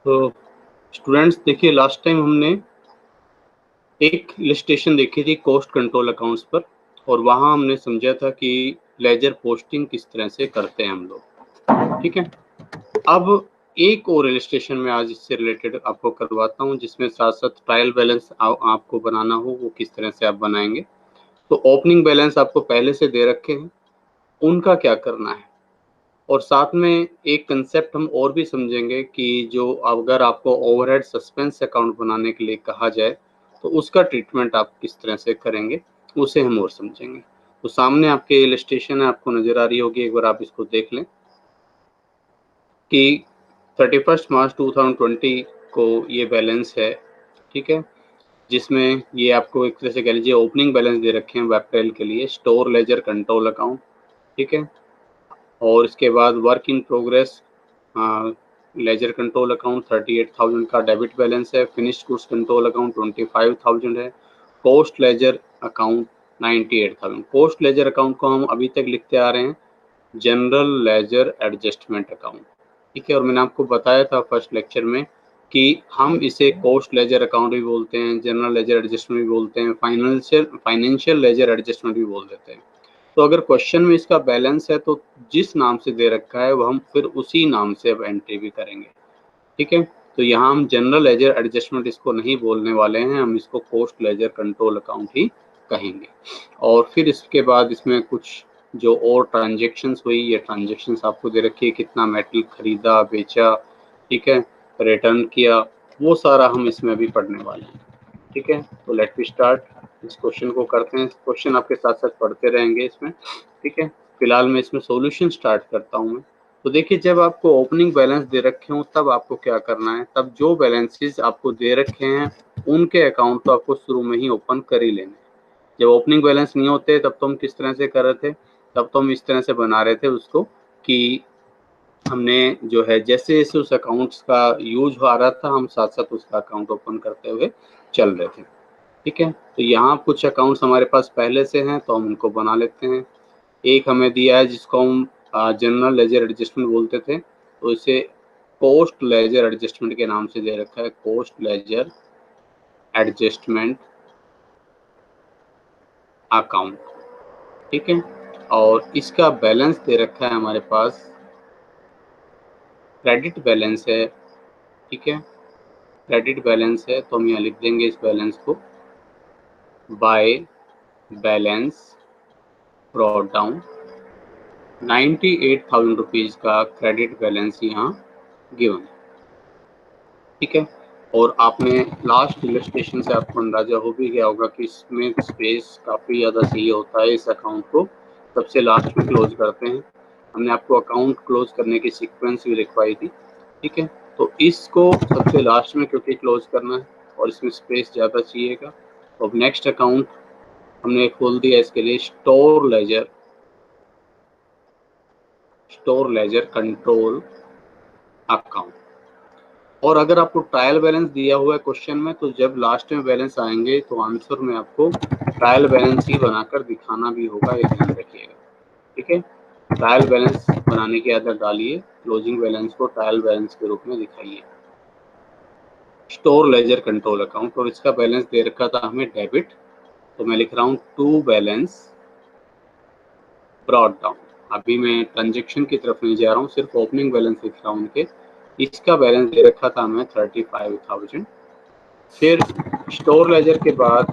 तो स्टूडेंट्स देखिए, last time हमने एक इलस्ट्रेशन देखी थी कॉस्ट कंट्रोल अकाउंट्स पर, और वहां हमने समझा था कि लेजर पोस्टिंग किस तरह से करते हैं हम लोग। ठीक है, अब एक और इलस्ट्रेशन में आज इससे रिलेटेड आपको करवाता हूं, जिसमें साथ साथ ट्रायल बैलेंस आपको बनाना हो वो किस तरह से आप बनाएंगे। तो ओपनिंग बैलेंस आपको पहले से दे रखे हैं, उनका क्या करना है, और साथ में एक कंसेप्ट हम और भी समझेंगे कि जो अगर आपको ओवरहेड सस्पेंस अकाउंट बनाने के लिए कहा जाए तो उसका ट्रीटमेंट आप किस तरह से करेंगे, उसे हम और समझेंगे। तो सामने आपके इलस्ट्रेशन है, आपको नजर आ रही होगी, एक बार आप इसको देख लें कि 31 मार्च 2020 को ये बैलेंस है। ठीक है, जिसमें ये आपको एक तरह से कह लीजिए ओपनिंग बैलेंस दे रखे हैं अप्रैल के लिए, स्टोर लेजर कंट्रोल अकाउंट। ठीक है, और इसके बाद work in progress ledger control account 38,000 का डेबिट बैलेंस है। फिनिश्ड गुड्स कंट्रोल अकाउंट 25,000 है। Post ledger account 98,000। Post ledger account को हम अभी तक लिखते आ रहे हैं जनरल लेजर एडजस्टमेंट अकाउंट। ठीक है, और मैंने आपको बताया था फर्स्ट लेक्चर में कि हम इसे कोस्ट लेजर अकाउंट भी बोलते हैं, जनरल लेजर एडजस्टमेंट भी बोलते हैं, फाइनेंशियल लेजर एडजस्टमेंट भी बोल देते हैं। तो अगर क्वेश्चन में इसका बैलेंस है तो जिस नाम से दे रखा है वो हम फिर उसी नाम से अब एंट्री भी करेंगे। ठीक है, तो यहाँ हम जनरल लेजर एडजस्टमेंट इसको नहीं बोलने वाले हैं, हम इसको कोस्ट लेजर कंट्रोल अकाउंट ही कहेंगे। और फिर इसके बाद इसमें कुछ जो और ट्रांजेक्शन्स हुई, ये ट्रांजेक्शन्स आपको दे रखी है, कितना मेटल खरीदा बेचा, ठीक है, रिटर्न किया, वो सारा हम इसमें अभी पढ़ने वाले हैं। ठीक है, तो लेट मी स्टार्ट। इस क्वेश्चन को करते हैं, क्वेश्चन आपके साथ साथ पढ़ते रहेंगे इसमें। ठीक है, फिलहाल मैं इसमें सॉल्यूशन स्टार्ट करता हूँ मैं। तो देखिए, जब आपको ओपनिंग बैलेंस दे रखे हों तब आपको क्या करना है, तब जो बैलेंसेस आपको दे रखे हैं उनके अकाउंट तो आपको शुरू में ही ओपन कर ही लेने। जब ओपनिंग बैलेंस नहीं होते तब तो हम किस तरह से कर रहे थे, तब तो हम इस तरह से बना रहे थे उसको कि हमने जो है जैसे जैसे उस अकाउंट्स का यूज हो रहा था हम साथ साथ उसका अकाउंट ओपन करते हुए चल रहे थे। ठीक है, तो यहाँ कुछ अकाउंट्स हमारे पास पहले से हैं तो हम उनको बना लेते हैं। एक हमें दिया है जिसको हम जनरल लेजर एडजस्टमेंट बोलते थे, तो इसे पोस्ट लेजर एडजस्टमेंट के नाम से दे रखा है, पोस्ट लेजर एडजस्टमेंट अकाउंट। ठीक है, और इसका बैलेंस दे रखा है हमारे पास, क्रेडिट बैलेंस है। ठीक है, क्रेडिट बैलेंस है तो हम यहाँ लिख देंगे इस बैलेंस को by balance brought down. 98,000 rupees का क्रेडिट बैलेंस यहाँ गिवन है। ठीक है, और आपने लास्ट इलस्ट्रेशन से आपको अंदाजा हो भी गया होगा कि इसमें स्पेस काफ़ी ज़्यादा चाहिए होता है, इस अकाउंट को सबसे लास्ट में क्लोज करते हैं। हमने आपको अकाउंट क्लोज करने की सीक्वेंस भी लिखवाई थी। ठीक है, तो इसको सबसे लास्ट में क्योंकि क्लोज करना है और इसमें स्पेस ज़्यादा चाहिएगा, तो अब नेक्स्ट अकाउंट हमने खोल दिया इसके लिए स्टोर लेजर कंट्रोल अकाउंट। और अगर आपको ट्रायल बैलेंस दिया हुआ है क्वेश्चन में, तो जब लास्ट में बैलेंस आएंगे तो आंसर में आपको ट्रायल बैलेंस ही बनाकर दिखाना भी होगा, ये ध्यान रखिएगा। ठीक है, ट्रायल बैलेंस बनाने की आदत डालिए, क्लोजिंग बैलेंस को ट्रायल बैलेंस के रूप में दिखाइए। स्टोर लेजर कंट्रोल अकाउंट, और इसका बैलेंस दे रखा था हमें डेबिट, तो मैं लिख रहा हूँ टू बैलेंस ब्रॉट डाउन। अभी मैं ट्रांजेक्शन की तरफ नहीं जा रहा हूँ, सिर्फ ओपनिंग बैलेंस लिख रहा हूँ उनके। इसका बैलेंस दे रखा था हमें 35,000। फिर स्टोर लेजर के बाद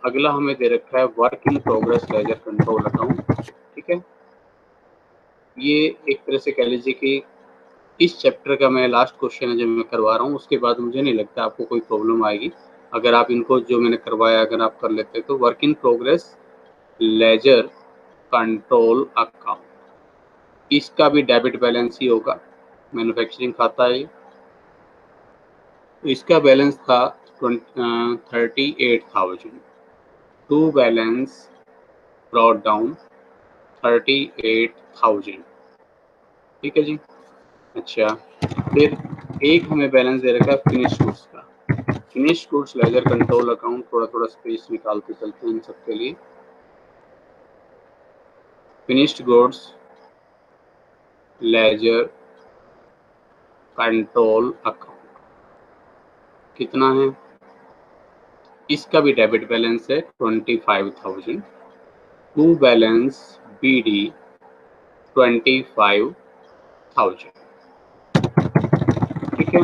अगला हमें दे रखा है work in progress ledger control account. ठीक है, ये एक तरह से कह लीजिए कि इस चैप्टर का मैं लास्ट क्वेश्चन है जो मैं करवा रहा हूँ, उसके बाद मुझे नहीं लगता आपको कोई प्रॉब्लम आएगी अगर आप इनको जो मैंने करवाया अगर आप कर लेते तो। Work in progress ledger control account, इसका भी डेबिट बैलेंस ही होगा, मैन्युफैक्चरिंग खाता है। तो इसका बैलेंस था 38,000। To balance brought down 38,000। ठीक है जी। अच्छा, फिर एक हमें बैलेंस दे रखा है फिनिश गुड्स का। Finish goods laser control account, थोड़ा थोड़ा स्पेस निकालते चलते हैं इन सबके लिए। Finished goods laser control account, कितना है, इसका भी डेबिट बैलेंस है 25,000, टू बैलेंस BD 25,000। ठीक है,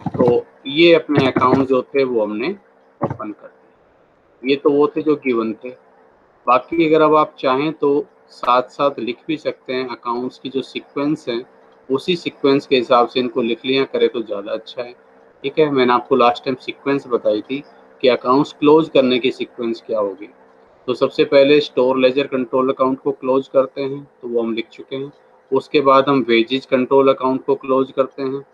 तो ये अपने अकाउंट जो थे वो हमने ओपन कर दिए। ये तो वो थे जो गिवन थे। बाकी अगर अब आप चाहें तो साथ साथ लिख भी सकते हैं, अकाउंट्स की जो सीक्वेंस है उसी सीक्वेंस के हिसाब से इनको लिख लिया करें तो ज़्यादा अच्छा है। ठीक है, मैंने आपको लास्ट टाइम सीक्वेंस बताई थी कि अकाउंट्स क्लोज करने की सीक्वेंस क्या होगी। तो सबसे पहले स्टोर लेजर कंट्रोल अकाउंट को क्लोज करते हैं, तो वो हम लिख चुके हैं। उसके बाद हम वेजेज कंट्रोल अकाउंट को क्लोज करते हैं,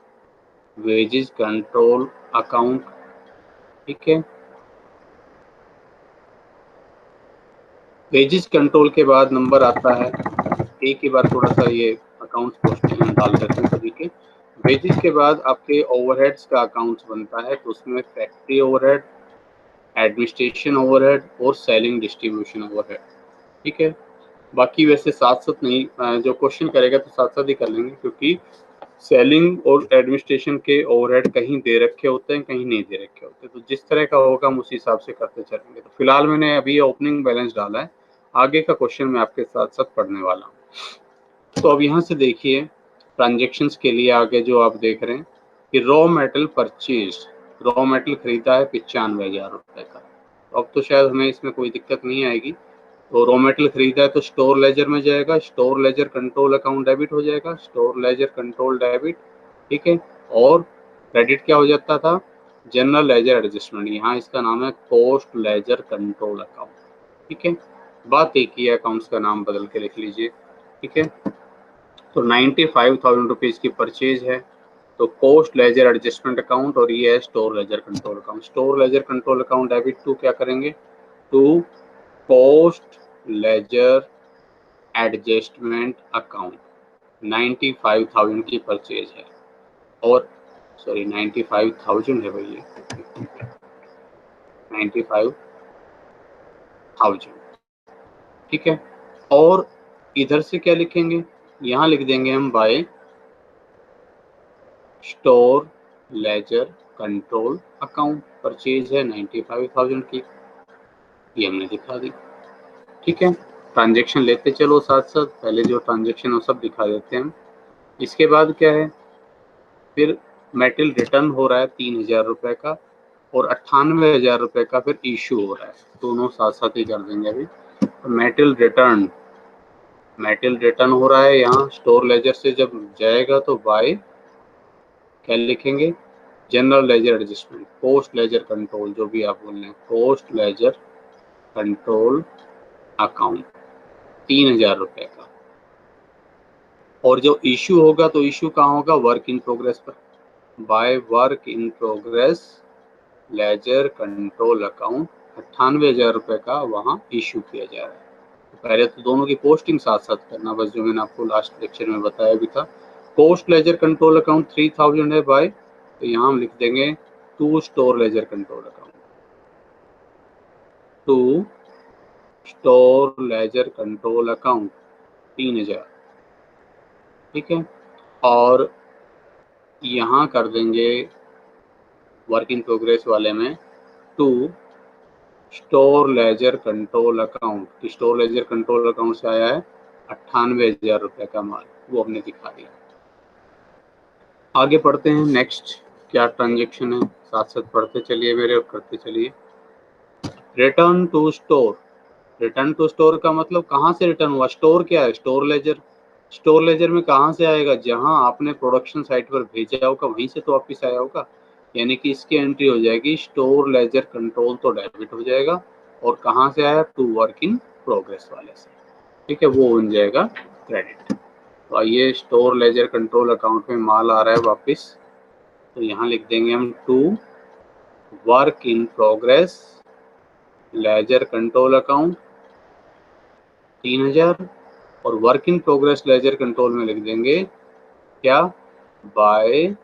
वेजेज कंट्रोल अकाउंट। ठीक है, वेजेस कंट्रोल के बाद नंबर आता है, एक ही बार थोड़ा सा ये अकाउंट्स क्वेश्चन डाल देते हैं सभी के। वेजेस के बाद आपके ओवरहेड्स का अकाउंट्स बनता है, तो उसमें फैक्ट्री ओवरहेड, एडमिनिस्ट्रेशन ओवरहेड और सेलिंग डिस्ट्रीब्यूशन ओवरहेड। ठीक है, बाकी वैसे साथ साथ नहीं, जो क्वेश्चन करेगा तो साथ साथ ही कर लेंगे, क्योंकि सेलिंग और एडमिनिस्ट्रेशन के ओवरहेड कहीं दे रखे होते हैं, कहीं नहीं दे रखे होते, तो जिस तरह का होगा हम उस हिसाब से करते चलेंगे। तो फिलहाल मैंने अभी ओपनिंग बैलेंस डाला है, आगे का क्वेश्चन मैं आपके साथ साथ पढ़ने वाला हूँ। तो अब यहाँ से देखिए, ट्रांजेक्शन्स के लिए आगे जो आप देख रहे हैं कि raw metal purchase, raw metal खरीदा है 95,000 रुपये का। तो अब तो शायद हमें इसमें कोई दिक्कत नहीं आएगी। तो रॉ मेटेरियल खरीदा है तो स्टोर लेजर में जाएगा, store ledger control account debit हो जाएगा, स्टोर लेजर कंट्रोल डेबिट। ठीक है, और क्रेडिट क्या हो जाता था, जनरल लेजर एडजस्टमेंट, यहाँ इसका नाम है कॉस्ट लेजर कंट्रोल अकाउंट। ठीक है, बात एक ही है, अकाउंट्स का नाम बदल के लिख लीजिए। ठीक है, तो 95,000 रुपीज़ की परचेज है, तो कॉस्ट लेजर एडजस्टमेंट अकाउंट, और ये है store ledger control account. Store ledger control account debit to क्या करेंगे, to cost ledger adjustment account. 95,000 की परचेज है, और सॉरी 95,000 है भैया, 95,000। ठीक है, और इधर से क्या लिखेंगे, यहाँ लिख देंगे हम by store ledger control account. Purchase है 95,000 की, ये हमने दिखा दी। ठीक है, ट्रांजेक्शन लेते चलो साथ साथ, पहले जो ट्रांजेक्शन वो सब दिखा देते हैं हम। इसके बाद क्या है, फिर मेटल रिटर्न हो रहा है 3,000 रुपये का, और 98,000 रुपये का फिर इशू हो रहा है, दोनों साथ साथ ही कर देंगे अभी। तो मेटल रिटर्न हो रहा है, यहाँ स्टोर लेजर से जब जाएगा तो बाय क्या लिखेंगे, general ledger adjustment, post ledger control, जो भी आप बोल रहे हैं, पोस्ट लेजर कंट्रोल अकाउंट 3,000 रुपये का। और जो इशू होगा तो इशू कहाँ होगा, वर्क इन प्रोग्रेस पर, bye work in progress ledger control account 98,000 रुपये का वहाँ इशू किया जा रहा है। तो पहले तो दोनों की पोस्टिंग साथ साथ करना, बस जो मैंने आपको लास्ट लेक्चर में बताया भी था। पोस्ट लेजर कंट्रोल अकाउंट 3,000 है बाय, तो यहाँ हम लिख देंगे to store ledger control account, to store ledger control account 3,000। ठीक है, और यहाँ कर देंगे वर्क इन प्रोग्रेस वाले में to store ledger control account. Store ledger control account से आया है 98,000 रुपये का माल, वो हमने दिखा दिया। आगे पढ़ते हैं, नेक्स्ट क्या ट्रांजेक्शन है, साथ साथ पढ़ते चलिए मेरे और करते चलिए। Return to store, return to store का मतलब कहाँ से रिटर्न हुआ, स्टोर क्या है, स्टोर लेजर। स्टोर लेजर में कहाँ से आएगा, जहाँ आपने प्रोडक्शन साइट पर भेजा होगा वहीं से तो वापिस आया होगा, यानी कि इसकी एंट्री हो जाएगी स्टोर लेजर कंट्रोल, तो डेबिट हो जाएगा, और कहाँ से आया, टू वर्क इन प्रोग्रेस वाले से। ठीक है, वो बन जाएगा क्रेडिट। तो आइए, स्टोर लेजर कंट्रोल अकाउंट में माल आ रहा है वापस, तो यहाँ लिख देंगे हम to work in progress ledger control account 3,000, और work in progress ledger control में लिख देंगे क्या, by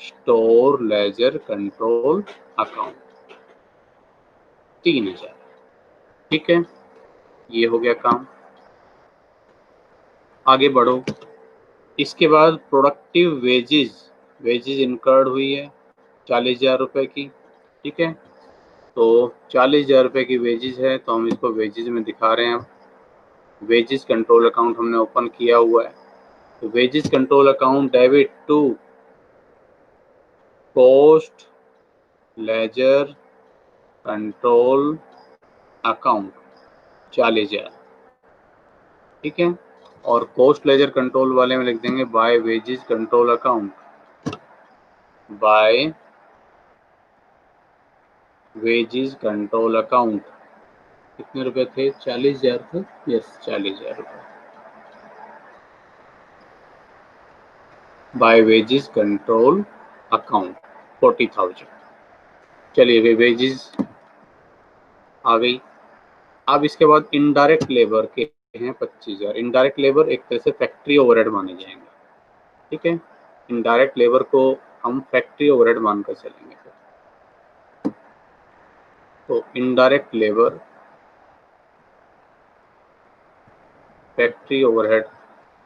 store ledger control account 3,000। ठीक है, ये हो गया काम। आगे बढ़ो, इसके बाद प्रोडक्टिव वेजेस, वेजेस इनकर्ड हुई है, 40,000 रुपये की, ठीक है। तो 40,000 रुपये की वेजेस है, तो हम इसको वेजेस में दिखा रहे हैं। वेजेस कंट्रोल अकाउंट हमने ओपन किया हुआ है, तो wages control account debit to cost ledger control account 40,000, ठीक है। और कॉस्ट लेजर कंट्रोल वाले में लिख देंगे by wages control account, by wages control account. कितने रुपए थे? 40,000 थे, यस 40,000 रुपये बाय वेजेस कंट्रोल अकाउंट 40,000। चलिए वेजेस आ गई। अब इसके बाद इनडायरेक्ट लेबर के हैं 25,000। इनडायरेक्ट लेबर एक तरह से फैक्ट्री ओवरहेड माने जाएंगे, ठीक है। इनडायरेक्ट लेबर को हम फैक्ट्री ओवरहेड मानकर चलेंगे। तो इनडायरेक्ट लेबर फैक्ट्री ओवरहेड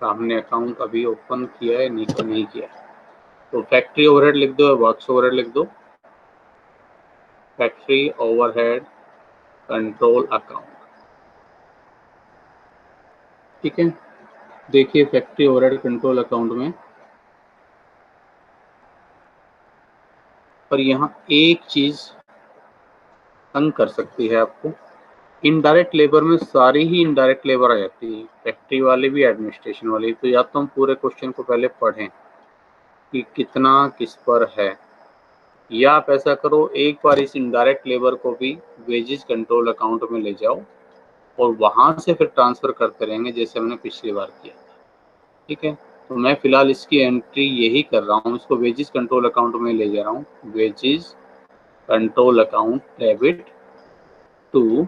का हमने अकाउंट अभी ओपन किया है, नहीं किया। तो फैक्ट्री ओवरहेड लिख दो, वर्क्स ओवरहेड लिख दो, फैक्ट्री ओवरहेड कंट्रोल अकाउंट, ठीक है। देखिए फैक्ट्री ओवरहेड कंट्रोल अकाउंट में, पर यहाँ एक चीज तंग कर सकती है आपको। इनडायरेक्ट लेबर में सारी ही इनडायरेक्ट लेबर आ जाती है, फैक्ट्री वाले भी, एडमिनिस्ट्रेशन वाले। तो या तो हम पूरे क्वेश्चन को पहले पढ़ें कि कितना किस पर है, या आप ऐसा करो एक बार इस इनडायरेक्ट लेबर को भी वेजेस कंट्रोल अकाउंट में ले जाओ और वहां से फिर ट्रांसफर करते रहेंगे जैसे हमने पिछली बार किया, ठीक है। तो मैं फिलहाल इसकी एंट्री यही कर रहा हूँ, इसको वेजेस कंट्रोल अकाउंट में ले जा रहा हूँ। Wages control account debit to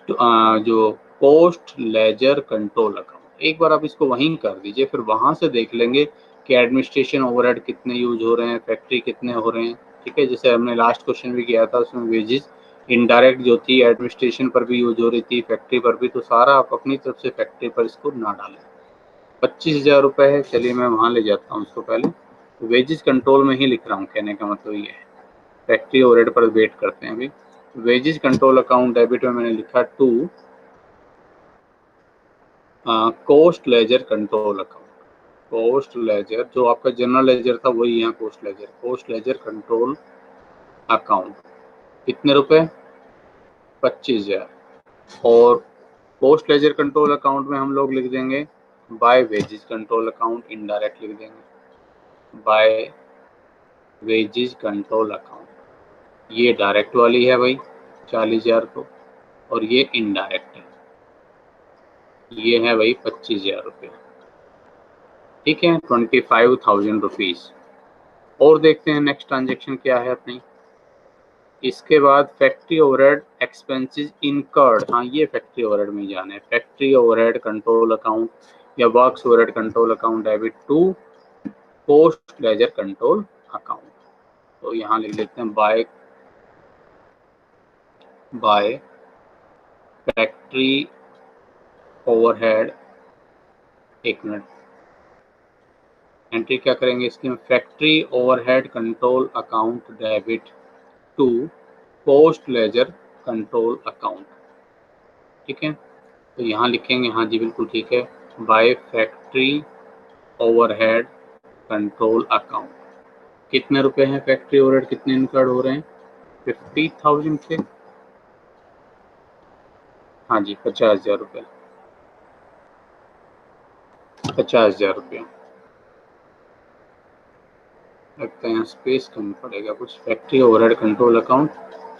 जो कॉस्ट लेजर कंट्रोल अकाउंट। एक बार आप इसको वहीं कर दीजिए, फिर वहां से देख लेंगे कि एडमिनिस्ट्रेशन ओवरहेड कितने यूज हो रहे हैं, फैक्ट्री कितने हो रहे हैं, ठीक है। जैसे हमने लास्ट क्वेश्चन भी किया था, उसमें वेजेस इनडायरेक्ट जो थी एडमिनिस्ट्रेशन पर भी यूज हो रही थी, फैक्ट्री पर भी। तो सारा आप अपनी तरफ से फैक्ट्री पर इसको ना डालें। 25,000 रुपये है, चलिए मैं वहाँ ले जाता हूँ उसको पहले। तो वेजेस कंट्रोल में ही लिख रहा हूँ, कहने का मतलब ये है। फैक्ट्री ओवरहेड पर वेट करते हैं अभी। वेजेस कंट्रोल अकाउंट डेबिट में मैंने लिखा to cost ledger control account. Cost ledger जो आपका जनरल लेजर था वही यहाँ कॉस्ट लेजर कंट्रोल अकाउंट। कितने रुपए? 25,000। और कॉस्ट लेजर कंट्रोल अकाउंट में हम लोग लिख देंगे by wages control account, indirect लिख देंगे बाय वेजेस कंट्रोल अकाउंट। ये डायरेक्ट वाली है भाई 40,000 को, और ये इनडायरेक्ट है, ये है भाई 25,000 रुपये, ठीक है। 25,000 रुपीज। और देखते हैं नेक्स्ट ट्रांजेक्शन क्या है अपनी। इसके बाद फैक्ट्री ओवरहेड एक्सपेंसेस इनकर्ड, हाँ ये फैक्ट्री ओवरहेड में जाना है। फैक्ट्री ओवरहेड कंट्रोल अकाउंट या works overhead control account debit to cost ledger control account. तो यहाँ लिख लेते हैं बाय फैक्ट्री ओवरहेड। एक मिनट, एंट्री क्या करेंगे इसकी? Factory overhead control account debit to cost ledger control account, ठीक है। तो यहाँ लिखेंगे, हाँ जी बिल्कुल ठीक है, by factory overhead control account. कितने रुपए हैं फैक्ट्री ओवरहेड, कितने इनकर्ड हो रहे हैं? 50,000 थे, हाँ जी 50,000 रुपये, 50,000 रुपये। लगता है यहाँ स्पेस कम पड़ेगा कुछ। फैक्ट्री ओवरहेड कंट्रोल अकाउंट,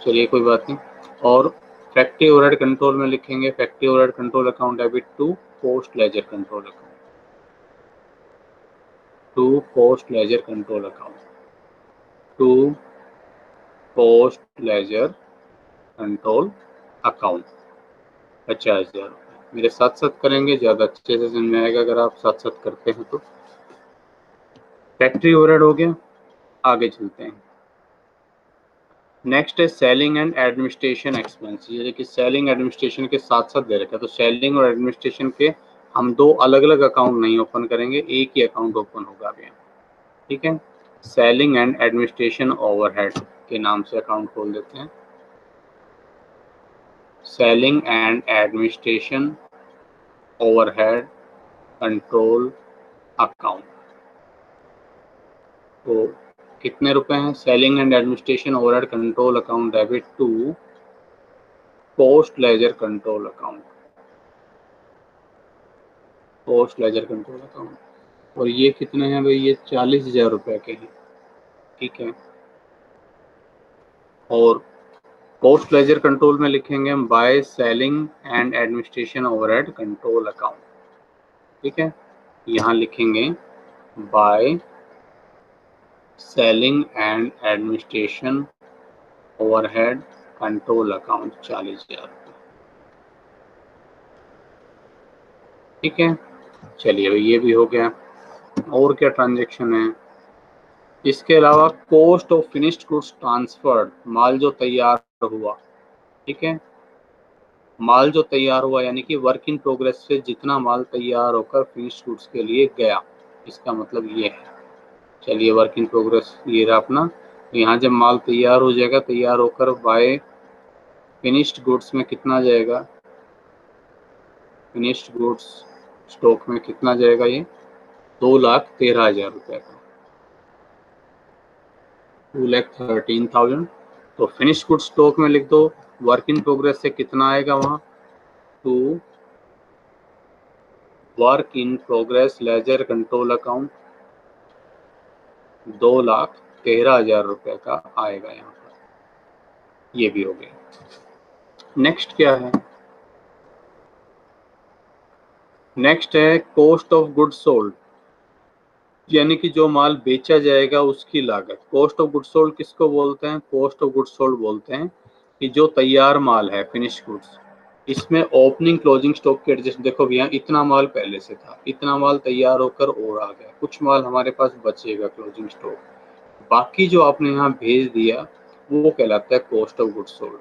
चलिए कोई बात नहीं। और फैक्ट्री ओवरहेड कंट्रोल में लिखेंगे factory overhead control account debit to cost ledger control account, to cost ledger control account, to cost ledger control account 50,000। मेरे साथ साथ करेंगे, ज़्यादा अच्छे से समझ में आएगा अगर आप साथ साथ करते हैं तो। फैक्ट्री ओवरहेड हो गया, आगे चलते हैं। नेक्स्ट है सेलिंग एंड एडमिनिस्ट्रेशन एक्सपेंस। ये कि सेलिंग एडमिनिस्ट्रेशन के साथ साथ दे रखा है, तो सेलिंग और एडमिनिस्ट्रेशन के हम दो अलग अलग अकाउंट नहीं ओपन करेंगे, एक ही अकाउंट ओपन होगा अभी, ठीक है। सेलिंग एंड एडमिनिस्ट्रेशन ओवरहेड के नाम से अकाउंट खोल देते हैं। Selling and administration overhead control account. तो कितने रुपए हैं? Selling and administration overhead control account debit to post ledger control account, post ledger control account. और ये कितने हैं भाई? ये 40,000 रुपए के हैं, ठीक है। और पोस्ट लेजर कंट्रोल में लिखेंगे हम by selling and administration overhead control account, ठीक है। यहाँ लिखेंगे by selling and administration overhead control account 40,000, ठीक है। चलिए भाई ये भी हो गया। और क्या ट्रांजेक्शन है? इसके अलावा cost of finished goods transferred, माल जो तैयार हुआ, ठीक है। माल जो तैयार हुआ यानी कि वर्क इन प्रोग्रेस से जितना माल तैयार होकर फिनिश्ड गुड्स के लिए गया, इसका मतलब ये है। चलिए वर्क इन प्रोग्रेस ये रहा अपना। यहाँ जब माल तैयार हो जाएगा, तैयार होकर बाय फिनिश्ड गुड्स में कितना जाएगा? फिनिश्ड गुड्स स्टॉक में कितना जाएगा? ये 2,13,000 रुपये का, 2,13,000। तो फिनिश्ड गुड्स स्टॉक में लिख दो, वर्क इन प्रोग्रेस से कितना आएगा वहाँ? To work in progress ledger control account 2,13,000 रुपये का आएगा यहाँ पर। ये भी हो गया। नेक्स्ट क्या है? नेक्स्ट है कॉस्ट ऑफ गुड्स सोल्ड, यानी कि जो माल बेचा जाएगा उसकी लागत। कॉस्ट ऑफ गुड्स सोल्ड किसको बोलते हैं? कॉस्ट ऑफ गुड्स सोल्ड बोलते हैं कि जो तैयार माल है फिनिश्ड गुड्स, इसमें ओपनिंग क्लोजिंग स्टॉक के एडजस्ट, देखो भैया इतना माल पहले से था, इतना माल तैयार होकर और आ गया, कुछ माल हमारे पास बचेगा क्लोजिंग स्टॉक, बाकी जो आपने यहाँ भेज दिया वो कहलाता है कॉस्ट ऑफ गुड्स सोल्ड,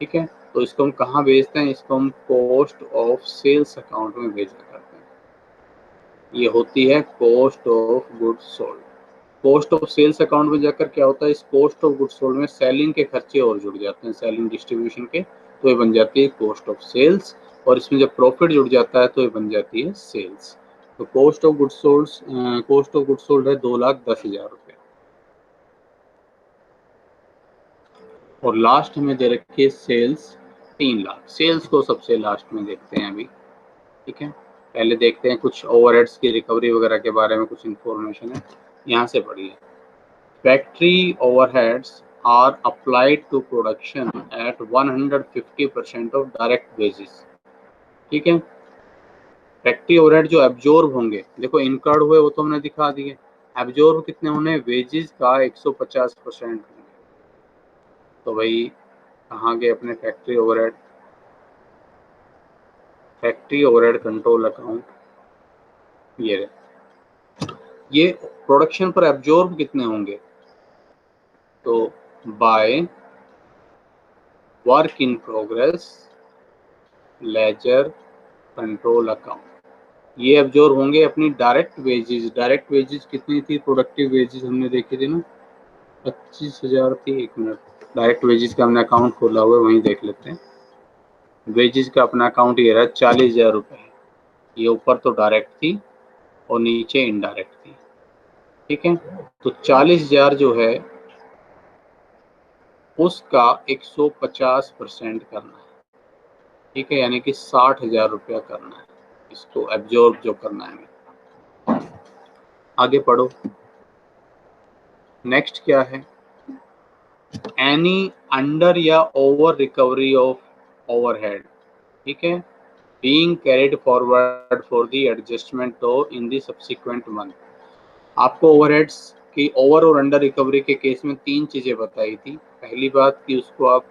ठीक है। तो इसको हम कहाँ भेजते हैं? इसको हम कॉस्ट ऑफ सेल्स अकाउंट में भेजा करते हैं। ये होती है cost of goods sold. Cost of sales account में जाकर क्या होता है? इस कॉस्ट ऑफ गुड्स सोल्ड में सेलिंग के खर्चे और जुड़ जाते हैं, सेलिंग डिस्ट्रीब्यूशन के, तो ये बन जाती है कॉस्ट ऑफ सेल्स। और इसमें जब प्रॉफिट जुड़ जाता है तो ये बन जाती है सेल्स। तो कॉस्ट ऑफ गुड्स सोल्ड है 2,10,000 रुपये। और लास्ट में दे रखी है सेल्स 3,00,000। सेल्स को सबसे लास्ट में देखते हैं अभी, ठीक है। पहले देखते हैं कुछ ओवरहेड्स की रिकवरी वगैरह के बारे में कुछ इंफॉर्मेशन है, यहाँ से पढ़िए। Factory overheads are applied to production at 150% of direct wages, ठीक है। फैक्ट्री ओवरहेड जो एब्जॉर्ब होंगे, देखो इनकर्ड हुए वो तो हमने दिखा दिए, एब्जॉर्ब कितने होने? वेजेस का 150% होंगे। तो भाई कहाँ गए अपने factory overhead? Factory overhead control account ये रहे। ये प्रोडक्शन पर एब्जॉर्ब कितने होंगे? तो bye work in progress ledger control account, ये एब्जॉर्ब होंगे अपनी डायरेक्ट वेजेस। डायरेक्ट वेजेस कितनी थी? प्रोडक्टिव वेजेस हमने देखी थी ना, 25,000 थी। एक मिनट, डायरेक्ट वेजेस का हमने अकाउंट खोला हुआ है, वहीं देख लेते हैं। वेजेस का अपना अकाउंट ये रहा, 40,000 रुपये। ये ऊपर तो डायरेक्ट थी और नीचे इनडायरेक्ट थी, ठीक है। तो 40,000 जो है उसका 150% करना है, ठीक है, यानी कि 60,000 रुपया करना है इसको एब्जॉर्ब जो करना है। आगे पढ़ो। नेक्स्ट क्या है? एनी अंडर या ओवर रिकवरी ऑफ ओवरहेड, ठीक है, being carried forward for the adjustment तो इन द सब्सिक्वेंट मंथ। आपको ओवरहेड्स की ओवर और अंडर रिकवरी के केस में 3 चीजें बताई थी। पहली बात कि उसको आप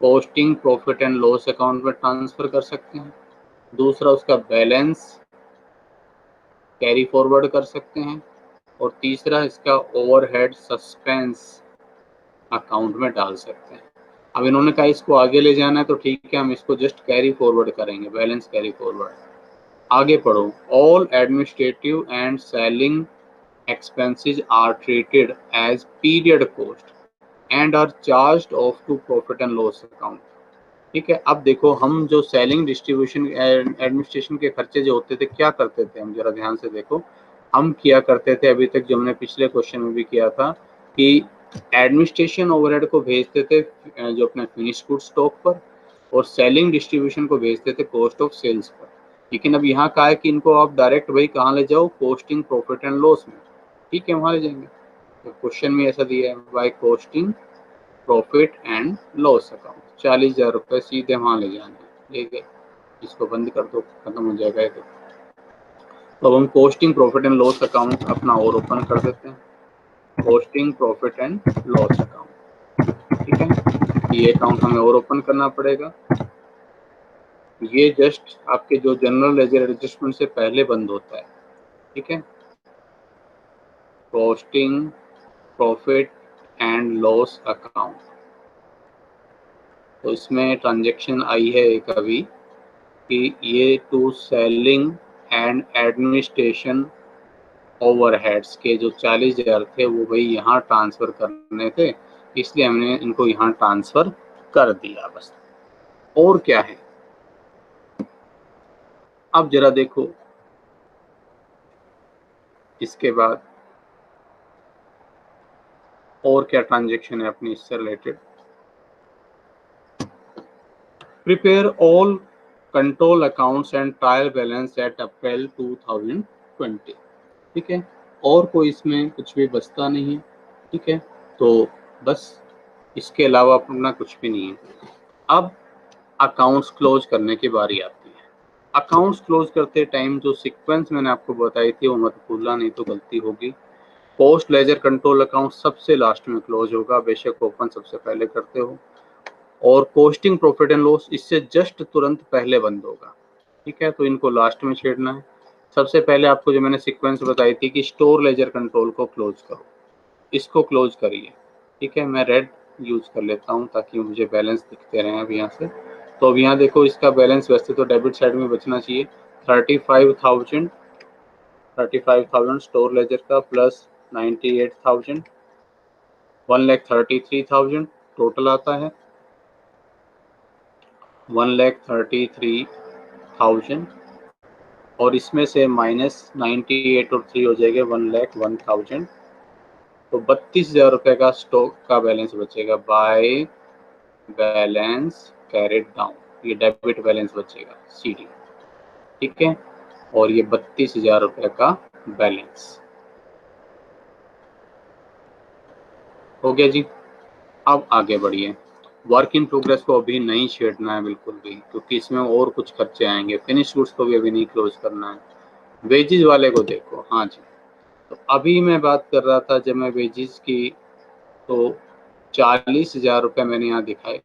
posting profit and loss account में ट्रांसफर कर सकते हैं। दूसरा उसका बैलेंस कैरी फॉरवर्ड कर सकते हैं। और तीसरा इसका ओवरहेड सस्पेंस अकाउंट में डाल सकते हैं। अब इन्होंने कहा इसको आगे ले जाना है तो ठीक है, हम इसको जस्ट कैरी फॉरवर्ड करेंगे, बैलेंस कैरी फॉरवर्ड। आगे पढ़ो। All administrative and selling expenses are treated as period cost and are charged off to profit and loss account। ठीक है, अब देखो हम जो सेलिंग डिस्ट्रीब्यूशन एडमिनिस्ट्रेशन के खर्चे जो होते थे क्या करते थे, हम जरा ध्यान से देखो। हम किया करते थे अभी तक, जो हमने पिछले क्वेश्चन में भी किया था, कि एडमिनिस्ट्रेशन ओवरहेड को भेजते थे जो अपने फिनिश गुड स्टॉक पर, और सेलिंग डिस्ट्रीब्यूशन को भेजते थे कॉस्ट ऑफ सेल्स पर। लेकिन अब यहाँ कहा है कि इनको आप डायरेक्ट भाई कहाँ ले जाओ, कॉस्टिंग प्रॉफिट एंड लॉस में। ठीक है, वहाँ ले जाएंगे। तो क्वेश्चन में ऐसा दिया है, by costing profit and loss account 40,000 रुपये सीधे वहाँ ले जाने। ठीक है, इसको बंद कर दो, खत्म हो जाएगा ये। तो अब हम costing profit and loss account अपना और ओपन कर देते हैं, costing profit and loss account. ठीक है, ये अकाउंट हमें और ओपन करना पड़ेगा। ये जस्ट आपके जो जनरल लेजर एडजस्टमेंट से पहले बंद होता है। ठीक है, costing profit and loss account. तो इसमें ट्रांजैक्शन आई है एक अभी कि ये to selling and administration overheads के जो 40,000 थे वो भाई यहाँ ट्रांसफ़र करने थे, इसलिए हमने इनको यहाँ ट्रांसफ़र कर दिया बस। और क्या है, अब जरा देखो इसके बाद और क्या ट्रांजैक्शन है अपनी इससे related. Prepare all control accounts and trial balance at April 2020। ठीक है, और कोई इसमें कुछ भी बचता नहीं है। ठीक है, तो बस इसके अलावा अपना कुछ भी नहीं है। अब अकाउंट्स क्लोज करने की बारी आती है। अकाउंट्स क्लोज करते टाइम जो सीक्वेंस मैंने आपको बताई थी वो मत भूलना, नहीं तो गलती होगी। पोस्ट लेजर कंट्रोल अकाउंट सबसे लास्ट में क्लोज होगा, बेशक ओपन सबसे पहले करते हो, और पोस्टिंग प्रॉफिट एंड लॉस इससे जस्ट तुरंत पहले बंद होगा। ठीक है, तो इनको लास्ट में छेड़ना है। सबसे पहले आपको जो मैंने सीक्वेंस बताई थी कि स्टोर लेजर कंट्रोल को क्लोज करो, इसको क्लोज करिए। ठीक है, मैं रेड यूज कर लेता हूँ ताकि मुझे बैलेंस दिखते रहे अब यहाँ से। तो अब यहाँ देखो इसका बैलेंस वैसे तो डेबिट साइड में बचना चाहिए 35,000 स्टोर लेजर का प्लस 98,000 1,33,000 टोटल आता है 1,33,000, और इसमें से माइनस 98 और 3 हो जाएगा 1,01,000। तो 32,000 रुपये का स्टॉक का बैलेंस बचेगा बाय बैलेंस कैरिड डाउन, ये डेबिट बैलेंस बचेगा CD। ठीक है, और ये 32,000 रुपये का बैलेंस हो गया जी। अब आगे बढ़िए, वर्क इन प्रोग्रेस को अभी नहीं छेड़ना है बिल्कुल भी, क्योंकि इसमें और कुछ खर्चे आएंगे। फिनिश गुड्स को भी अभी नहीं क्लोज करना है। वेजेस वाले को देखो, हाँ जी, तो अभी मैं बात कर रहा था जब मैं वेजेस की, तो 40,000 रुपये मैंने यहाँ दिखाए।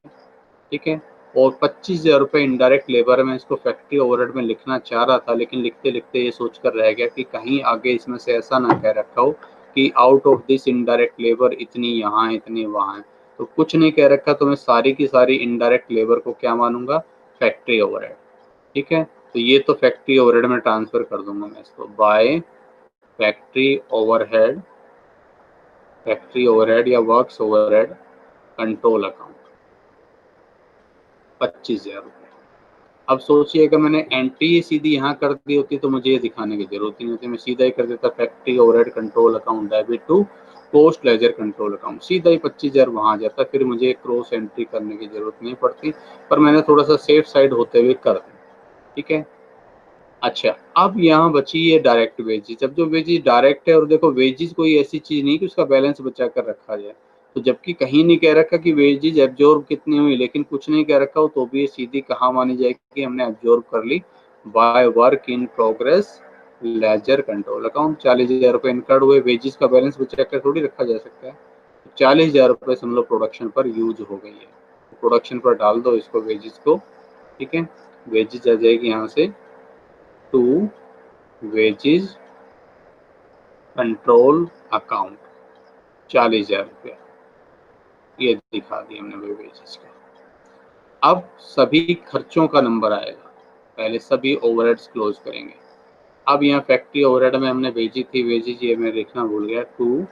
ठीक है, और 25,000 रुपये इनडायरेक्ट लेबर में, इसको फैक्ट्री ओवरहेड में लिखना चाह रहा था, लेकिन लिखते लिखते ये सोच कर रह गया कि कहीं आगे इसमें से ऐसा ना कह रखा हो कि out of this indirect labour इतनी यहाँ है इतनी वहाँ है। तो कुछ नहीं कह रखा, तो मैं सारी की सारी इनडायरेक्ट लेबर को क्या मानूंगा, फैक्ट्री ओवरहेड। ठीक है, तो ये तो फैक्ट्री ओवरहेड में ट्रांसफर कर दूंगा मैं इसको by factory overhead, factory overhead या वर्क्स ओवरहेड कंट्रोल अकाउंट 25,000 रुपये। अब सोचिए अगर मैंने एंट्री सीधी यहाँ कर दी होती तो मुझे ये दिखाने की जरूरत ही नहीं होती, मैं सीधा ही कर देता factory overhead control account debit to post ledger control account, सीधा ही 25,000 वहाँ जाता, फिर मुझे क्रॉस एंट्री करने की जरूरत नहीं पड़ती। पर मैंने थोड़ा सा सेफ साइड होते हुए कर दी। ठीक है, अच्छा, अब यहाँ बची ये डायरेक्ट वेजिज। अब जो वेजिज डायरेक्ट है, और देखो वेजिज कोई ऐसी चीज नहीं कि उसका बैलेंस बचा कर रखा जाए, तो जबकि कहीं नहीं कह रखा कि वेजिज एब्जॉर्ब कितनी हुई, लेकिन कुछ नहीं कह रखा हो, तो भी ये सीधी कहाँ मानी जाएगी कि हमने एब्जॉर्ब कर ली by work in progress ledger control account. 40,000 रुपये इनकर्ड हुए, वेजिज का बैलेंस बचा कर थोड़ी रखा जा सकता है। 40,000 रुपये समझ लो प्रोडक्शन पर यूज हो गई है, प्रोडक्शन पर डाल दो इसको वेजिज को। ठीक है, वेजिज आ जाएगी यहाँ से टू वेजेस कंट्रोल अकाउंट 40,000 रुपया, ये दिखा दिया हमने वेजेस का। अब सभी खर्चों का नंबर आएगा। पहले सभी ओवरहेड्स क्लोज करेंगे। अब यहाँ फैक्ट्री ओवरहेड में हमने भेजी थी वेजेज, ये मैं लिखना भूल गया, टू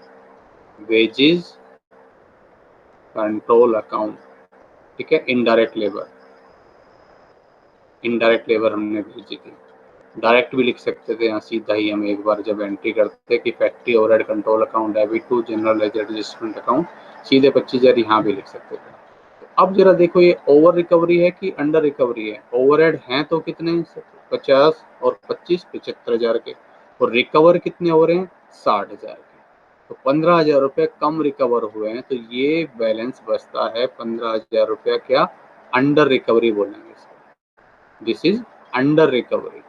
वेजेज कंट्रोल अकाउंट, ठीक है। इनडायरेक्ट लेबर हमने भेजी थी। डायरेक्ट भी लिख सकते थे यहाँ सीधा ही, हम एक बार जब एंट्री करते कि factory overhead control account debit to general ledger adjustment account, सीधे 25,000 यहाँ भी लिख सकते थे। अब जरा देखो ये ओवर रिकवरी है कि अंडर रिकवरी है। ओवरहेड हैं तो कितने, 50 और 25 75,000 के, और रिकवर कितने हो रहे हैं, 60,000 के। तो 15,000 रुपये कम रिकवर हुए हैं, तो ये बैलेंस बचता है 15,000 रुपया, क्या अंडर रिकवरी बोलेंगे इसको, दिस इज अंडर रिकवरी।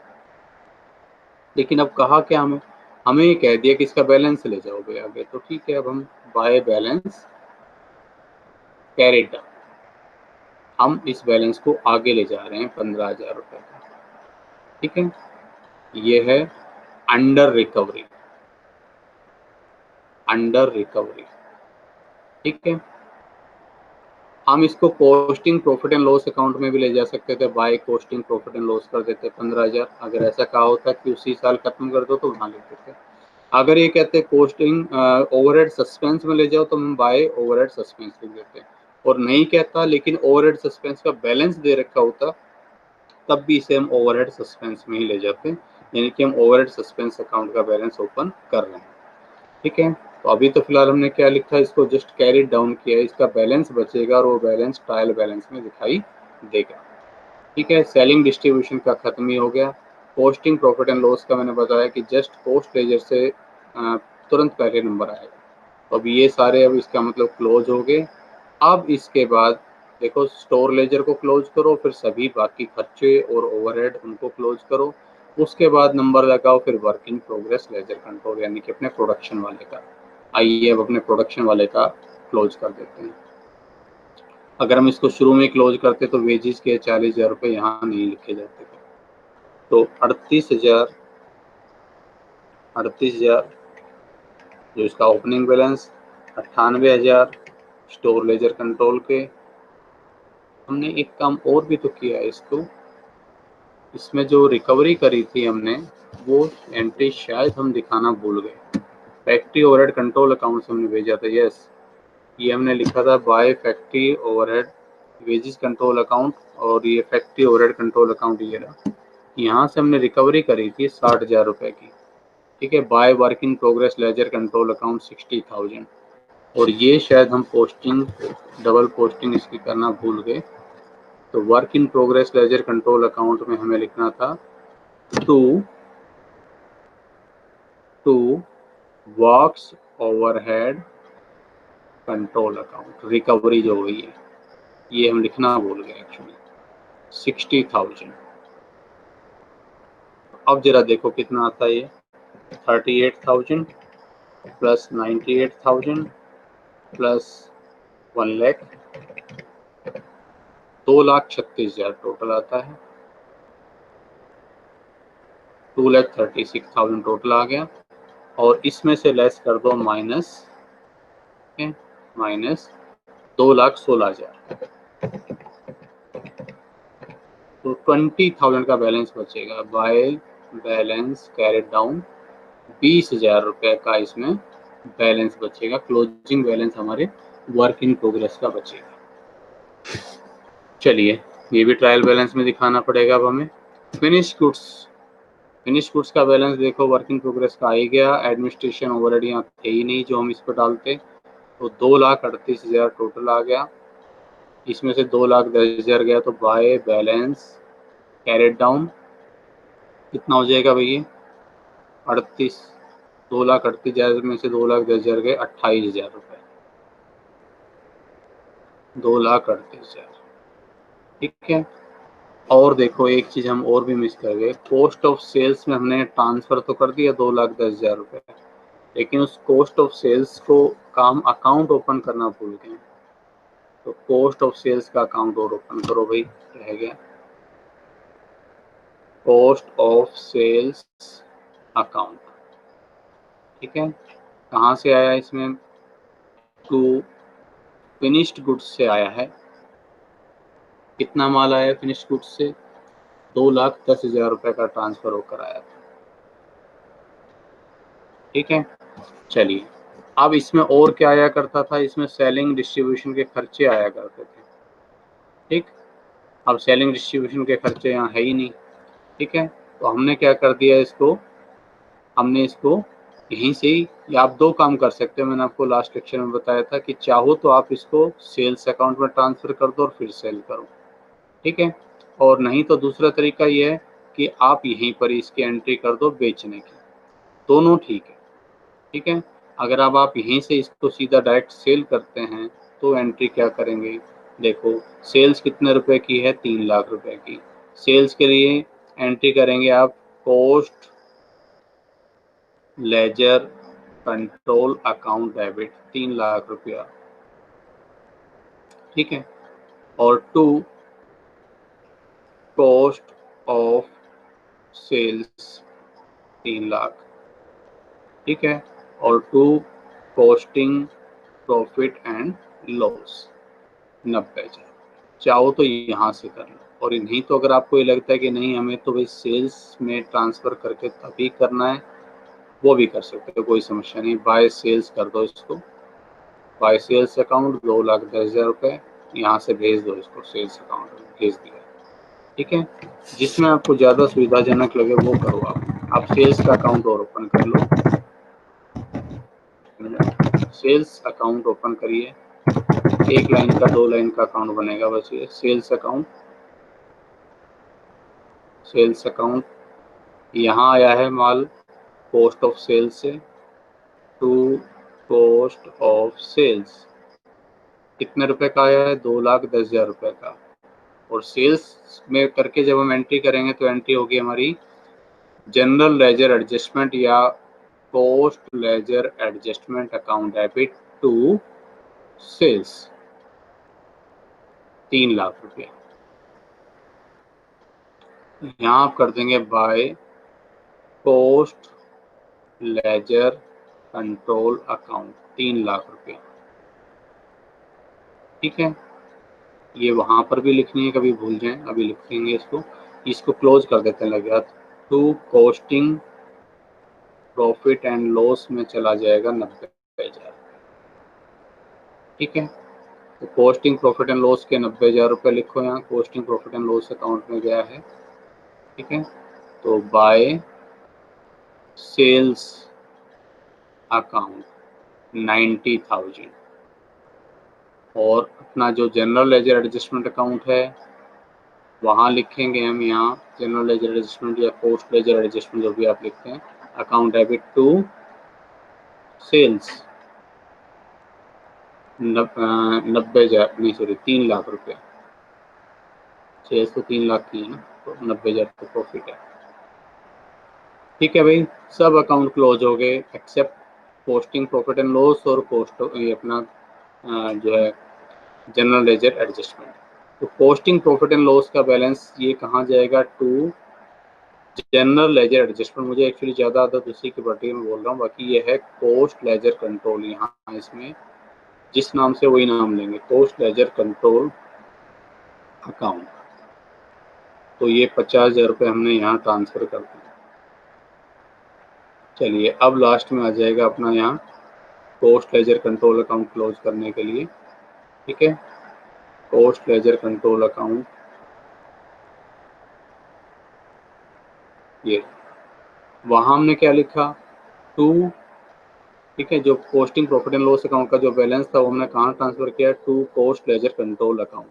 लेकिन अब कहा क्या हमें ये कह दिया कि इसका बैलेंस ले जाओगे आगे, तो ठीक है। अब हम बाय बैलेंस कैरिड डाउन, हम इस बैलेंस को आगे ले जा रहे हैं 15,000 रुपये का, ठीक है। ये है अंडर रिकवरी, ठीक है। हम इसको costing profit and loss account में भी ले जा सकते थे, by costing profit and loss कर देते 15,000। अगर ऐसा कहा होता कि उसी साल खत्म कर दो तो वहाँ लिख देते। अगर ये कहते कोस्टिंग ओवरहेड सस्पेंस में ले जाओ तो हम बाय ओवरहेड सस्पेंस लिख देते। और नहीं कहता लेकिन ओवरहेड सस्पेंस का बैलेंस दे रखा होता, तब भी इसे हम ओवरहेड सस्पेंस में ही ले जाते, यानी कि हम ओवरहेड सस्पेंस अकाउंट का बैलेंस ओपन कर रहे हैं, ठीक है। तो अभी तो फिलहाल हमने क्या लिखा, इसको जस्ट कैरी डाउन किया, इसका बैलेंस बचेगा और वो बैलेंस ट्रायल बैलेंस में दिखाई देगा, ठीक है। सेलिंग डिस्ट्रीब्यूशन का खत्म ही हो गया। पोस्टिंग प्रॉफिट एंड लॉस का मैंने बताया कि जस्ट पोस्ट लेजर से तुरंत पहले नंबर आएगा। तो अब ये सारे, अब इसका मतलब क्लोज हो गए। अब इसके बाद देखो स्टोर लेजर को क्लोज करो, फिर सभी बाकी खर्चे और ओवरहेड उनको क्लोज करो, उसके बाद नंबर लगाओ, फिर work in progress ledger control, यानी कि अपने प्रोडक्शन वाले का। आइए अब अपने प्रोडक्शन वाले का क्लोज कर देते हैं। अगर हम इसको शुरू में क्लोज करते तो वेजेस के 40,000 रुपये यहाँ नहीं लिखे जाते थे। तो 38,000 जो इसका opening balance, 98,000 store ledger control के। हमने एक काम और भी तो किया है इसको, इसमें जो रिकवरी करी थी हमने, वो एंट्री शायद हम दिखाना भूल गए। फैक्ट्री ओवरहेड कंट्रोल अकाउंट से हमने भेजा था, यस, ये हमने लिखा था by factory overhead wages control account, और ये फैक्ट्री ओवरहेड कंट्रोल अकाउंट ये रहा। यहाँ से हमने रिकवरी करी थी 60,000 रुपये की, ठीक है। Bye work in progress ledger control account 60,000, और ये शायद हम पोस्टिंग डबल पोस्टिंग इसकी करना भूल गए। तो work in progress ledger control account में हमें लिखना था to works overhead control account, recovery जो हुई है ये हम लिखना भूल गए एक्चुअली, 60,000। अब जरा देखो कितना आता है ये, 38,000 प्लस 98,000 प्लस 1 लाख, 2,36,000 टोटल आता है। 2,36,000 टोटल आ गया, और इसमें से लेस कर दो माइनस, माइनस 2,16,000, तो 20,000 का बैलेंस बचेगा। बाय बैलेंस कैरिड डाउन 20,000 रुपये का इसमें बैलेंस बचेगा, क्लोजिंग बैलेंस हमारे वर्क इन प्रोग्रेस का बचेगा। चलिए ये भी ट्रायल बैलेंस में दिखाना पड़ेगा अब हमें। फिनिश गुड्स का बैलेंस देखो, वर्क इन प्रोग्रेस का आ ही गया, एडमिनिस्ट्रेशन ओवरहेड यहाँ थे ही नहीं जो हम इस पर डालते, तो 2,38,000 टोटल आ गया। इसमें से 2,10,000 गया, तो बाय बैलेंस कैरेट डाउन कितना हो जाएगा भैया, 38, 2,38,000 में से 2,10,000 गए, 28,000 रुपये, 2,38,000, ठीक है। और देखो एक चीज़ हम और भी मिस कर गए, कॉस्ट ऑफ सेल्स में हमने ट्रांसफ़र तो कर दिया 2,10,000 रुपये, लेकिन उस कॉस्ट ऑफ सेल्स को काम अकाउंट ओपन करना भूल गए। तो कॉस्ट ऑफ सेल्स का अकाउंट और ओपन करो भाई, रह गया कॉस्ट ऑफ सेल्स अकाउंट, ठीक है। कहाँ से आया, इसमें टू फिनिश्ड गुड्स से आया है। कितना माल आया फिनिश्ड गुड्स से, 2,10,000 रुपये का ट्रांसफ़र होकर आया था। ठीक है, चलिए अब इसमें और क्या आया करता था, इसमें सेलिंग डिस्ट्रीब्यूशन के खर्चे आया करते थे। ठीक, अब सेलिंग डिस्ट्रीब्यूशन के खर्चे यहाँ है ही नहीं। ठीक है, तो हमने क्या कर दिया इसको, हमने इसको यहीं से ही, या आप दो काम कर सकते हो, मैंने आपको लास्ट लेक्चर में बताया था कि चाहो तो आप इसको सेल्स अकाउंट में ट्रांसफ़र कर दो और फिर सेल करो। ठीक है, और नहीं तो दूसरा तरीका ये है कि आप यहीं पर इसकी एंट्री कर दो बेचने की, दोनों ठीक है। ठीक है, अगर अब आप यहीं से इसको सीधा डायरेक्ट सेल करते हैं तो एंट्री क्या करेंगे, देखो सेल्स कितने रुपए की है, 3,00,000 रुपए की। सेल्स के लिए एंट्री करेंगे आप post ledger control account debit 3,00,000 रुपया। ठीक है, और टू कॉस्ट ऑफ सेल्स 3,00,000। ठीक है, और to costing profit and loss 90,000। चाहो तो यहाँ से कर लो, और नहीं तो अगर आपको ये लगता है कि नहीं हमें तो भाई सेल्स में ट्रांसफ़र करके तभी करना है, वो भी कर सकते हो, कोई समस्या नहीं। बाय सेल्स कर दो इसको, बाय सेल्स अकाउंट 2,10,000 रुपये यहाँ से भेज दो, इसको सेल्स अकाउंट में भेज दिया। ठीक है, जिसमें आपको ज़्यादा सुविधाजनक लगे वो करो। आप सेल्स का अकाउंट और ओपन कर लो, सेल्स अकाउंट ओपन करिए, एक लाइन का 2 लाइन का अकाउंट बनेगा बस ये सेल्स अकाउंट। सेल्स अकाउंट यहाँ आया है माल कॉस्ट ऑफ सेल्स से, टू कॉस्ट ऑफ सेल्स कितने रुपए का आया है, 2,10,000 रुपये का। और सेल्स में करके जब हम एंट्री करेंगे तो एंट्री होगी हमारी जनरल लेजर एडजस्टमेंट या cost ledger adjustment account debit to sales 3,00,000 रुपये। यहाँ आप कर देंगे by cost ledger control account 3,00,000 रुपये। ठीक है, ये वहाँ पर भी लिखनी है, कभी भूल जाएं, अभी लिख देंगे इसको क्लोज कर देते हैं लगे, to costing profit and loss में चला जाएगा 90,000। ठीक है, तो कॉस्टिंग प्रॉफिट एंड लॉस के 90,000 रुपये लिखो, यहाँ costing profit and loss account में गया है। ठीक है, तो बाय सेल्स अकाउंट 90,000, और अपना जो जनरल लेजर एडजस्टमेंट अकाउंट है वहाँ लिखेंगे हम, यहाँ जनरल लेजर एडजस्टमेंट या पोस्ट लेजर एडजस्टमेंट जो भी आप लिखते हैं, अकाउंट डेबिट टू सेल्स 90,000, नहीं सॉरी 3,00,000 रुपये। सेल्स तो 3,00,000 की है ना, तो 90,000 तो प्रॉफिट है। ठीक है भाई, सब अकाउंट क्लोज हो गए except posting profit and loss और पोस्ट ये अपना जो है जनरल लेजर एडजस्टमेंट। तो पोस्टिंग प्रॉफिट एंड लॉस का बैलेंस ये कहाँ जाएगा, टू जनरल लेजर एडजस्टमेंट। मुझे एक्चुअली ज़्यादा आदत उसी के बारे में बोल रहा हूँ, बाकी ये है कॉस्ट लेजर कंट्रोल, यहाँ इसमें जिस नाम से वही नाम लेंगे, कॉस्ट लेजर कंट्रोल अकाउंट। तो ये 50,000 रुपये हमने यहाँ ट्रांसफ़र कर दिया। चलिए अब लास्ट में आ जाएगा अपना यहाँ cost ledger control account close करने के लिए। ठीक है, कॉस्ट लेजर कंट्रोल अकाउंट, ये वहाँ हमने क्या लिखा, टू। ठीक है, जो posting profit and loss account का जो बैलेंस था वो हमने कहाँ ट्रांसफ़र किया, to cost ledger control account.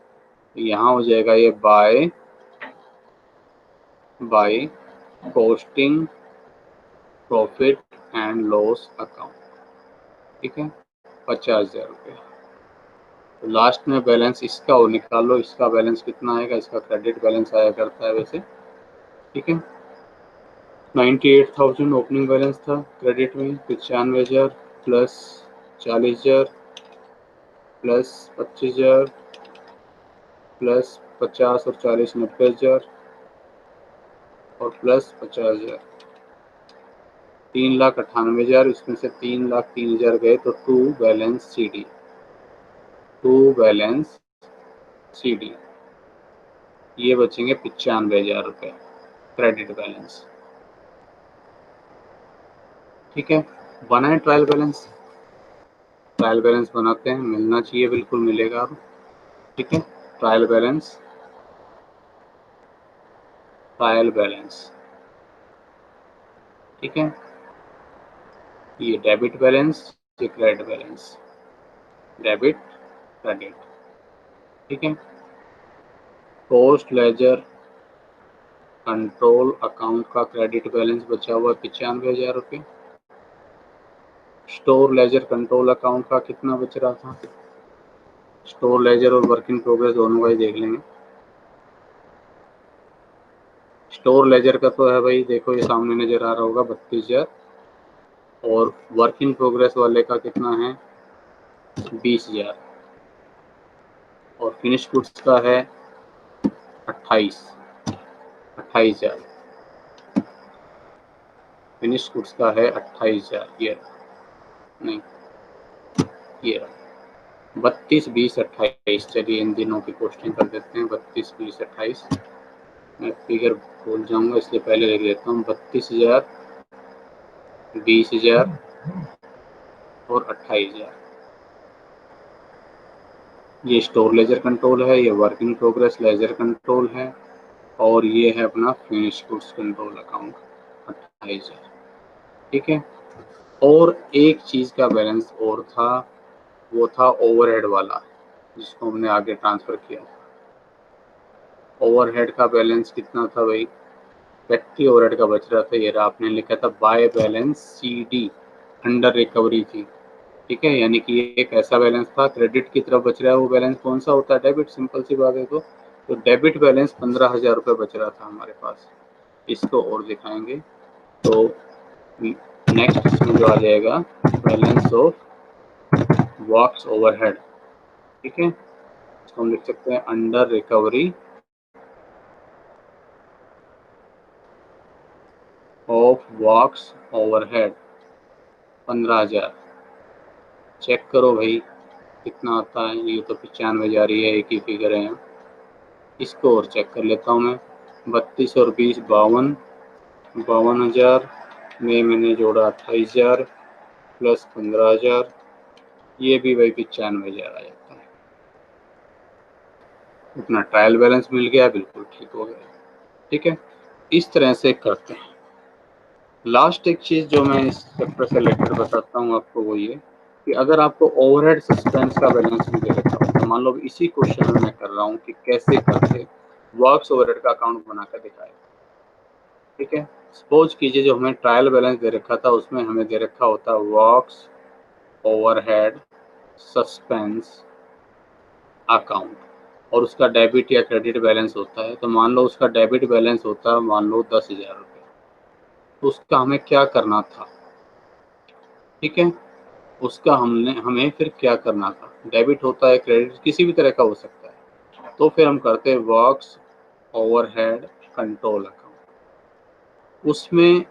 यहाँ हो जाएगा ये by costing profit and loss account. ठीक है, 50,000 रुपये। तो लास्ट में बैलेंस इसका और निकालो, इसका बैलेंस कितना आएगा, इसका क्रेडिट बैलेंस आया करता है वैसे। ठीक है, 98,000 ओपनिंग बैलेंस था क्रेडिट में, 95,000 प्लस 40,000 प्लस 25,000 प्लस 50 और 40 90,000 और प्लस 50,000 3,98,000। इसमें से 3,03,000 गए तो टू बैलेंस सी डी। ये बचेंगे 95,000 रुपये क्रेडिट बैलेंस। ठीक है, बनाए ट्रायल बैलेंस। ट्रायल बैलेंस बनाते हैं, मिलना चाहिए, बिल्कुल मिलेगा। ठीक है, ट्रायल बैलेंस, ट्रायल बैलेंस। ठीक है, ये डेबिट बैलेंस, ये क्रेडिट बैलेंस, डेबिट क्रेडिट। ठीक है, पोस्ट लेजर कंट्रोल अकाउंट का क्रेडिट बैलेंस बचा हुआ 95,000 रुपये। स्टोर लेजर कंट्रोल अकाउंट का कितना बच रहा था? स्टोर लेजर और वर्क इन प्रोग्रेस दोनों का ही देख लेंगे। स्टोर लेजर का तो है भाई, देखो ये सामने नजर आ रहा होगा 32,000, और वर्क इन प्रोग्रेस वाले का कितना है? 20,000, और फिनिश गुड्स का है 28,000। फिनिश गुड्स का है 28,000। ये नहीं, ये 32, 20, 28। चलिए इन दिनों की पोस्टिंग कर देते हैं, 32, 20, 28। मैं फिगर भूल जाऊंगा इसलिए पहले लिख देता हूँ, 32,000, 20,000 और 28,000। ये स्टोर लेजर कंट्रोल है, ये work in progress ledger control है, और ये है अपना फिनिश गुड्स कंट्रोल अकाउंट 28,000। ठीक है, और एक चीज़ का बैलेंस और था, वो था ओवरहेड वाला, जिसको हमने आगे ट्रांसफ़र किया। ओवरहेड का बैलेंस कितना था भाई? फैक्ट्री ओवरहेड का बच रहा था, ये रहा, आपने लिखा था by balance CD under recovery थी। ठीक है, यानी कि ये एक ऐसा बैलेंस था, क्रेडिट की तरफ बच रहा है, वो बैलेंस कौन सा होता है? डेबिट, सिंपल सी बात है। तो डेबिट बैलेंस 15,000 रुपये बच रहा था हमारे पास। इसको और दिखाएंगे तो नेक्स्ट इसमें जो आ जाएगा बैलेंस ऑफ वर्क्स ओवरहेड। ठीक है, इसको हम लिख सकते हैं under recovery of works overhead 15,000। Check करो भाई कितना आता है। ये तो 95,000 ही है, एक ही फिगर है। इसको और चेक कर लेता हूँ मैं। 32 और 20 52, 52,000 में मैंने जोड़ा 28,000 प्लस 15,000, ये भी वही 95,000 आ जाता है। अपना ट्रायल बैलेंस मिल गया, बिल्कुल ठीक हो गया। ठीक है, इस तरह से करते हैं। लास्ट एक चीज़ जो मैं इस चैप्टर से लेकर बताता हूँ आपको, वो ये कि अगर आपको ओवरहेड सस्पेंस का बैलेंस भी दे रखा हो, तो मान लो इसी क्वेश्चन में मैं कर रहा हूँ कि कैसे करके वर्क्स ओवरहेड का अकाउंट बनाकर दिखाए। ठीक है, सपोज कीजिए जो हमें ट्रायल बैलेंस दे रखा था, उसमें हमें दे रखा होता वर्क्स ओवरहेड सस्पेंस अकाउंट, और उसका डेबिट या क्रेडिट बैलेंस होता है। तो मान लो उसका डेबिट बैलेंस होता है, मान लो 10,000 रुपये। तो उसका हमें क्या करना था? ठीक है, उसका हमें फिर क्या करना था? डेबिट होता है, क्रेडिट किसी भी तरह का हो सकता है। तो फिर हम करते हैं वर्क्स ओवरहेड कंट्रोल अकाउंट। उसमें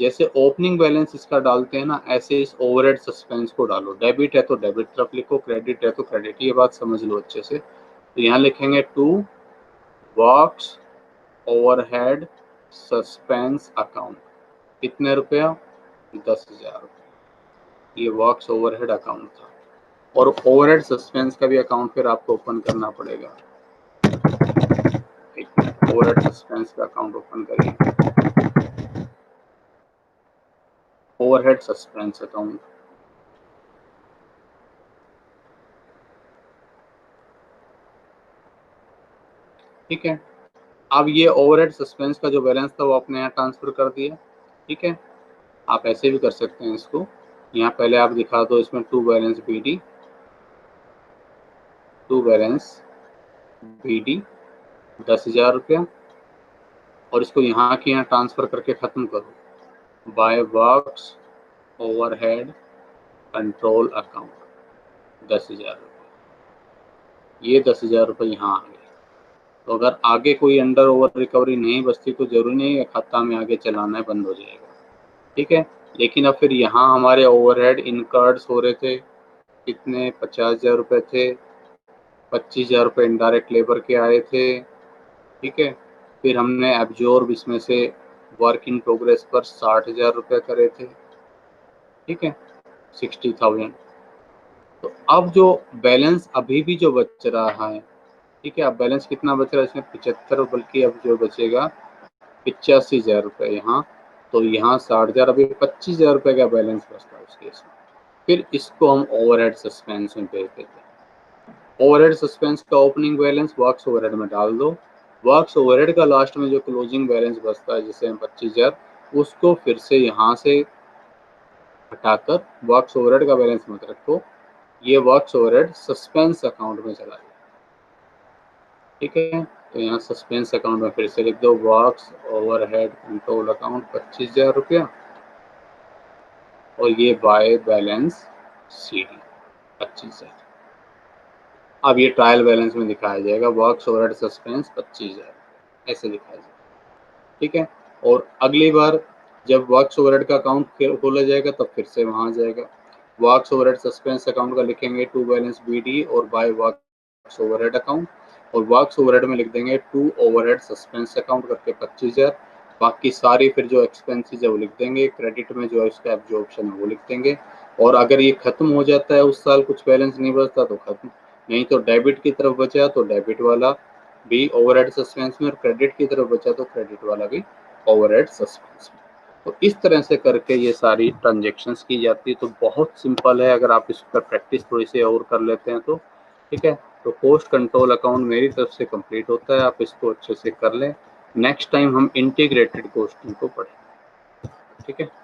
जैसे ओपनिंग बैलेंस इसका डालते हैं ना, ऐसे इस ओवरहेड सस्पेंस को डालो। डेबिट है तो डेबिट तरफ लिखो, क्रेडिट है तो क्रेडिट। ये बात समझ लो अच्छे से। तो यहाँ लिखेंगे to works overhead suspense account. कितने रुपया? 10,000 रुपये। ये वर्क्स ओवरहेड अकाउंट था, और ओवरहेड सस्पेंस का भी अकाउंट फिर आपको ओपन करना पड़ेगा। ओवरहेड सस्पेंस का अकाउंट ओपन करिए, ओवरहेड सस्पेंस अकाउंट। ठीक है, अब ये ओवरहेड सस्पेंस का जो बैलेंस था वो आपने यहाँ ट्रांसफर कर दिया। ठीक है, आप ऐसे भी कर सकते हैं इसको। यहाँ पहले आप दिखा दो इसमें to balance BD, to balance BD 10,000 रुपया, और इसको यहाँ के यहाँ ट्रांसफर करके ख़त्म करो by works overhead control account 10,000 रुपये। ये 10,000 रुपये यहाँ आ गए। तो अगर आगे कोई अंडर ओवर रिकवरी नहीं बचती तो जरूरी नहीं है खाता में आगे चलाना है, बंद हो जाएगा। ठीक है, लेकिन अब फिर यहाँ हमारे ओवरहेड इनकर्ड्स हो रहे थे कितने? 50,000 रुपये थे। 25,000 रुपये इनडायरेक्ट लेबर के आए थे, ठीक है। फिर हमने एब्जॉर्ब इसमें से वर्क इन प्रोग्रेस पर 60,000 रुपये करे थे, ठीक है, 60,000। तो अब जो बैलेंस अभी भी जो बच रहा है, ठीक है, अब बैलेंस कितना बच रहा है इसमें 75, बल्कि अब जो बचेगा 85,000 रुपये यहाँ। तो यहाँ 60,000, अभी 25,000 रुपये का बैलेंस बचता है उस केस में। फिर इसको हम ओवरहेड सस्पेंस में भेज देते हैं। ओवरहेड सस्पेंस का ओपनिंग बैलेंस वर्क्स ओवरहेड में डाल दो। वर्क्स ओवरहेड का लास्ट में जो क्लोजिंग बैलेंस बचता है, जिसे हम 25,000, उसको फिर से यहाँ से हटाकर वर्क्स ओवरहेड का बैलेंस मत रखो, ये वर्क्स ओवरहेड सस्पेंस अकाउंट में चला जाए, ठीक है। तो यहाँ सस्पेंस अकाउंट में फिर से लिख दो वर्क्स ओवरहेड कंट्रोल अकाउंट 25,000 रुपया, और ये बाय बैलेंस सीडी 25,000। अब ये ट्रायल बैलेंस में दिखाया जाएगा, वर्क्स ओवरहेड सस्पेंस 25,000 ऐसे दिखाया जाएगा, ठीक है। और अगली बार जब वर्क्स ओवरहेड का अकाउंट खोला जाएगा तब फिर से वहाँ जाएगा, वर्क्स ओवरहेड सस्पेंस अकाउंट का लिखेंगे टू बैलेंस बीडी और बाय वर्क्स ओवरहेड अकाउंट, और वर्क्स ओवरहेड में लिख देंगे टू ओवरहेड सस्पेंस अकाउंट करके 25,000। बाकी सारी फिर जो एक्सपेंसेस है वो लिख देंगे, क्रेडिट में जो है इसका एब्जॉर्प्शन है वो लिख देंगे। और अगर ये खत्म हो जाता है उस साल, कुछ बैलेंस नहीं बचता तो खत्म, नहीं तो डेबिट की तरफ बचा तो डेबिट वाला भी ओवरहेड सस्पेंस में, और क्रेडिट की तरफ बचा तो क्रेडिट वाला भी ओवरहेड सस्पेंस में। तो इस तरह से करके ये सारी ट्रांजेक्शन्स की जाती है। तो बहुत सिंपल है, अगर आप इस पर प्रैक्टिस थोड़ी सी और कर लेते हैं तो, ठीक है। तो कॉस्ट कंट्रोल अकाउंट मेरी तरफ से कंप्लीट होता है, आप इसको अच्छे से कर लें। नेक्स्ट टाइम हम इंटीग्रेटेड कॉस्टिंग को पढ़ेंगे, ठीक है।